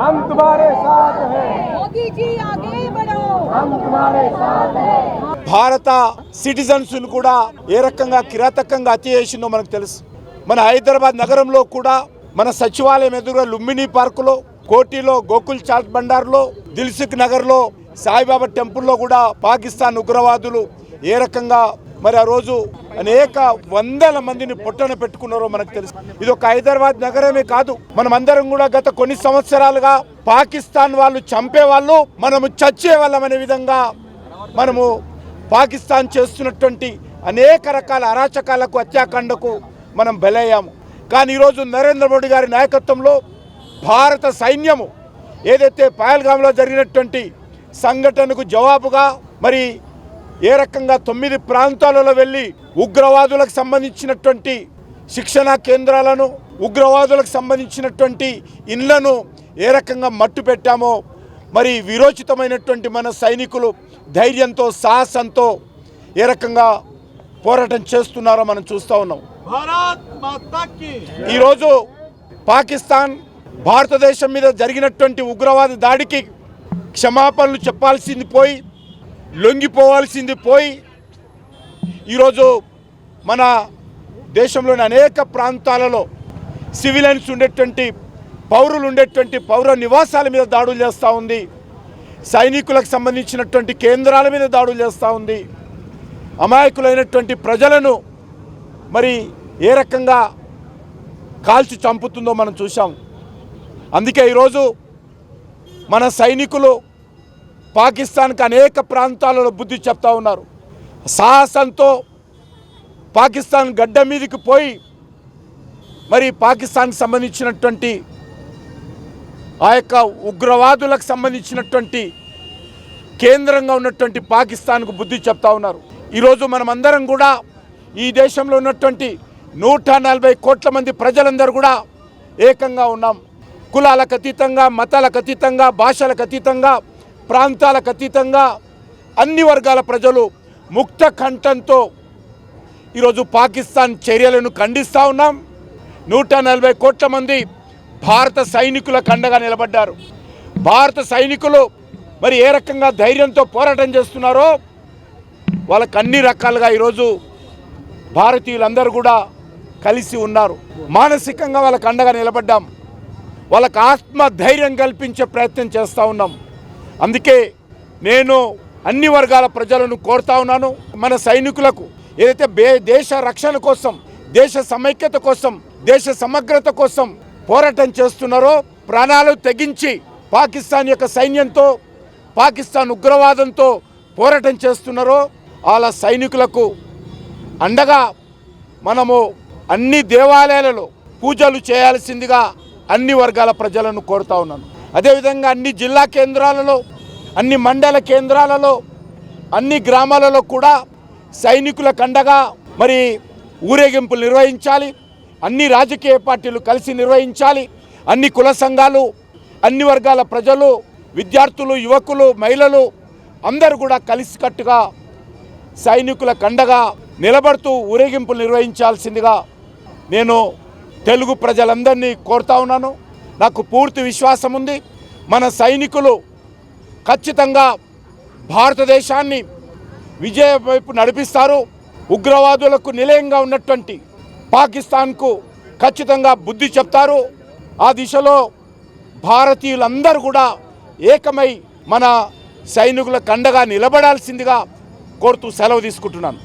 हम तुम्हारे साथ हैं मोदी जी आगे बढ़ो हम तुम्हारे साथ हैं భారత సిటిజన్స్ ను కూడా ఏ రకంగా కిరాతకంగా హత్య చేసిందో మనకు తెలుసు. మన హైదరాబాద్ నగరంలో కూడా మన సచివాలయం ఎదురుగా లుంబిని పార్కులో, కోటిలో, గోకుల్ చాట్ బండార్లో, దిల్సుఖ్ నగర్లో, సాయిబాబా టెంపుల్లో కూడా పాకిస్తాన్ ఉగ్రవాదులు ఏ రకంగా మరి ఆ రోజు అనేక వందల మందిని పొట్టన పెట్టుకున్నారో మనకు తెలుసు. ఇది ఒక హైదరాబాద్ నగరమే కాదు, మనం అందరం కూడా గత కొన్ని సంవత్సరాలుగా పాకిస్తాన్ వాళ్ళు చంపే వాళ్ళు మనము చచ్చే వాళ్ళం అనే విధంగా మనము పాకిస్తాన్ చేస్తున్నటువంటి అనేక రకాల అరాచకాలకు, హత్యాకాండకు మనం బలయ్యాము. కానీ ఈరోజు నరేంద్ర మోడీ గారి నాయకత్వంలో భారత సైన్యము ఏదైతే పహల్గామ్లో జరిగినటువంటి సంఘటనకు జవాబుగా మరి ఏ రకంగా 9 ప్రాంతాలలో వెళ్ళి ఉగ్రవాదులకు సంబంధించినటువంటి శిక్షణా కేంద్రాలను, ఉగ్రవాదులకు సంబంధించినటువంటి ఇళ్లను ఏ రకంగా మట్టు పెట్టామో మరి విరోచితమైనటువంటి మన సైనికులు ధైర్యంతో, సాహసంతో ఏ రకంగా పోరాటం చేస్తున్నారో మనం చూస్తూ ఉన్నాం. ఈరోజు పాకిస్తాన్ భారతదేశం మీద జరిగినటువంటి ఉగ్రవాద దాడికి క్షమాపణలు చెప్పాల్సింది పోయి, లొంగిపోవాల్సింది పోయి, ఈరోజు మన దేశంలోని అనేక ప్రాంతాలలో సివిలియన్స్ ఉండేటువంటి, పౌరులు ఉండేటువంటి పౌర నివాసాల మీద దాడులు చేస్తూ ఉంది. సైనికులకు సంబంధించినటువంటి కేంద్రాల మీద దాడులు చేస్తూ ఉంది. అమాయకులైనటువంటి ప్రజలను మరి ఏ రకంగా కాల్చి చంపుతుందో మనం చూసాం. అందుకే ఈరోజు మన సైనికులు పాకిస్తాన్కి అనేక ప్రాంతాలలో బుద్ధి చెప్తా ఉన్నారు. సాహసంతో పాకిస్తాన్ గడ్డ మీదకి పోయి మరి పాకిస్తాన్కి సంబంధించినటువంటి ఆ యొక్క ఉగ్రవాదులకు సంబంధించినటువంటి కేంద్రంగా ఉన్నటువంటి పాకిస్తాన్కు బుద్ధి చెప్తా ఉన్నారు. ఈరోజు మనమందరం కూడా ఈ దేశంలో ఉన్నటువంటి 140 కోట్ల మంది ప్రజలందరూ కూడా ఏకంగా ఉన్నాం. కులాలకు అతీతంగా, మతాలకు అతీతంగా, భాషలకు అతీతంగా, ప్రాంతాలకు అతీతంగా అన్ని వర్గాల ప్రజలు ముక్త కంఠంతో ఈరోజు పాకిస్తాన్ చర్యలను ఖండిస్తూ ఉన్నాం. 140 కోట్ల మంది భారత సైనికులకు అండగా నిలబడ్డారు. భారత సైనికులు మరి ఏ రకంగా ధైర్యంతో పోరాటం చేస్తున్నారో వాళ్ళకు అన్ని రకాలుగా ఈరోజు భారతీయులందరూ కూడా కలిసి ఉన్నారు. మానసికంగా వాళ్ళకు అండగా నిలబడ్డాం. వాళ్ళకు ఆత్మ ధైర్యం కల్పించే ప్రయత్నం చేస్తూ ఉన్నాం. అందుకే నేను అన్ని వర్గాల ప్రజలను కోరుతా ఉన్నాను, మన సైనికులకు ఏదైతే దేశ రక్షణ కోసం, దేశ సమైక్యత కోసం, దేశ సమగ్రత కోసం పోరాటం చేస్తున్నారో, ప్రాణాలు తెగించి పాకిస్తాన్ యొక్క సైన్యంతో, పాకిస్తాన్ ఉగ్రవాదంతో పోరాటం చేస్తున్నారో వాళ్ళ సైనికులకు అండగా మనము అన్ని దేవాలయాలలో పూజలు చేయాల్సిందిగా అన్ని వర్గాల ప్రజలను కోరుతా ఉన్నాను. అదేవిధంగా అన్ని జిల్లా కేంద్రాలలో, అన్ని మండల కేంద్రాలలో, అన్ని గ్రామాలలో కూడా సైనికులకు అండగా మరి ఊరేగింపులు నిర్వహించాలి. అన్ని రాజకీయ పార్టీలు కలిసి నిర్వహించాలి. అన్ని కుల సంఘాలు, అన్ని వర్గాల ప్రజలు, విద్యార్థులు, యువకులు, మహిళలు అందరూ కూడా కలిసికట్టుగా సైనికులకు అండగా నిలబడుతూ ఊరేగింపులు నిర్వహించాల్సిందిగా నేను తెలుగు ప్రజలందరినీ కోరుతా ఉన్నాను. నాకు పూర్తి విశ్వాసం ఉంది, మన సైనికులు ఖచ్చితంగా భారతదేశాన్ని విజయం వైపు నడిపిస్తారు. ఉగ్రవాదులకు నిలయంగా ఉన్నటువంటి పాకిస్తాన్కు ఖచ్చితంగా బుద్ధి చెప్తారు. ఆ దిశలో భారతీయులందరూ కూడా ఏకమై మన సైనికులకు అండగా నిలబడాల్సిందిగా కోరుతూ సెలవు తీసుకుంటున్నాను.